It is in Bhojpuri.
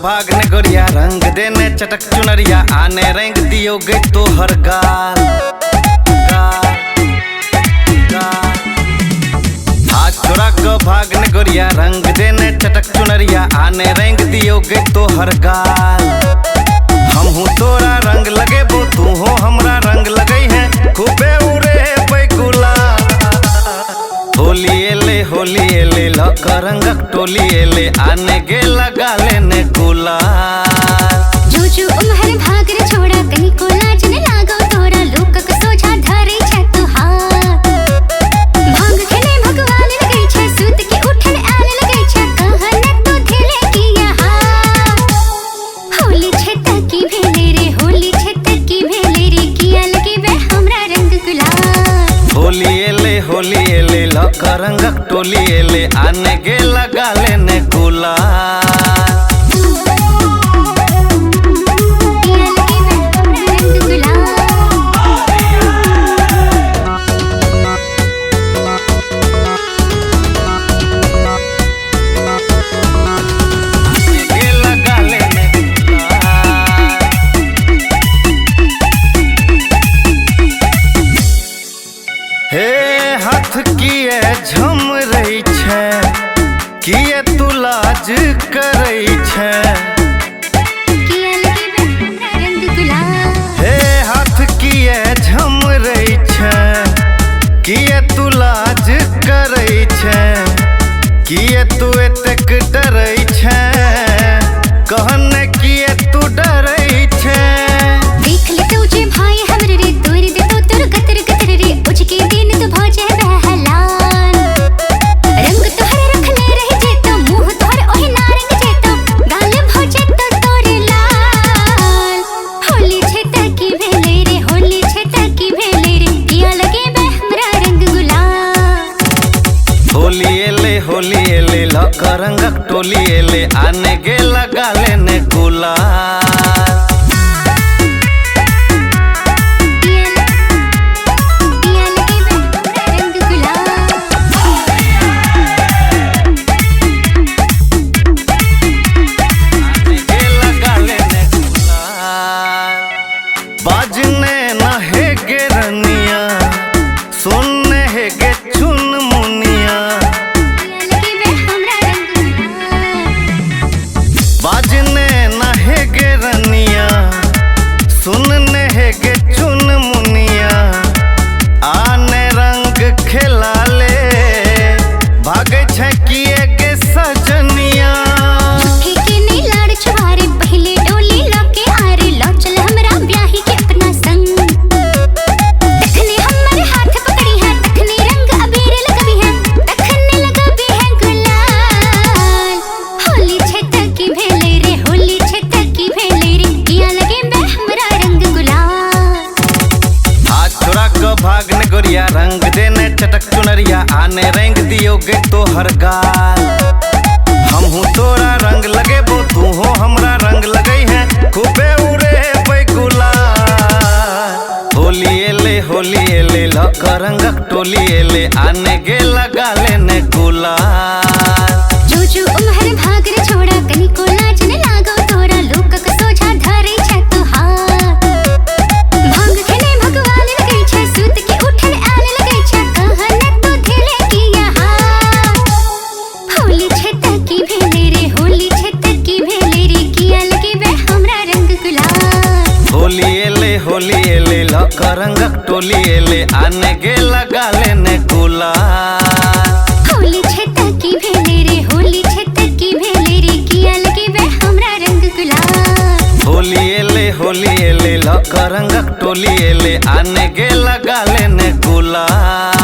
भागने गोरिया रंग देने चटक चुनरिया आने रंग दियो गई तो हर गाल हाथ छोड़ा को भागने गोरिया रंग देने चटक चुनरिया आने रंग दियो गई तो हर गाल। हम हूँ तोरा रंग लगे वो तू हो हमरा रंग लगे हैं खूबे उड़े बैकुला। होली एले लक रंगक टोली एले आने गे लगा लेने गुला। जो उम्हर भाग रे छोड़ा कहीं को लाज न लागो तोरा लोकक सोझा धरे छै तुहार। भांग खेले भगवान लगे छै सूत के उठन आल लगे छै कहन तो धेले की यहाँ। होली छै तकी भेले रे होली छै तकी भेले रे किया लगे बे हमरा रंग गुलाल। होली एले लक रंगक टोली एले आने गे लगा लेने गुला। हाथ किए झम रही छै किए तू लाज करई छै। हे हाथ किए झम रही छै किए तू लाज करई छै किए तू एतेक डरई छै कहन किए तू डरई छै। देख ले तू जे भाई हमरे रे तोर दे तो तोर गतर गतर रे उजके दिन तो भजे बहलान। रंग तोहर रख ले रही जे तो मुंह तोहर ओहि नारंग जे तो गाल भजे तो तोरे लाल। होली छै तकी भेले रे होली छै तकी भेले रे किया लगे बे हमरा रंग गुलाल। होली एले लक रंगक टोली एले आने गे लगा लेने गुलाल। बाजने न है गे रनिया सुनने है गे चुन मुनिया। बाजने न है गे रनिया सुनने है गे चुन मुनिया आने रंग खेला ले भागे छै किए गे सजनिया। भागने गोरिया रंग देने चटक चुनरिया आने रंग दियो गई तो हर गाल। हम हूँ तोरा रंग लगे वो तू हो हमरा रंग लगे हैं खूबे उड़े बैकुला। होली एले लक रंगक टोली एले आने गे लगा लेने गुला। जो उम्हर भाग रे छोड़ा कहीं को लाज न लागो तोरा लोकक सोझा धरे छै तुहार। भांग खेले भगवान लगे छै सूत के उठन आल लगे छै कहन तो धेले की यहाँ। होली छै तकी भेले रे होली छै तकी भेले रे किया लगे बे हमरा रंग गुलाल। होली एले लक रंगक टोली एले आने गे लगा लेने गुलाल। होली छै तकी भेले रे होली छै तकी भेले रे किया लगे बे हमरा रंग गुलाल। होली एले लक रंगक टोली एले आने गे लगा लेने गुलाल।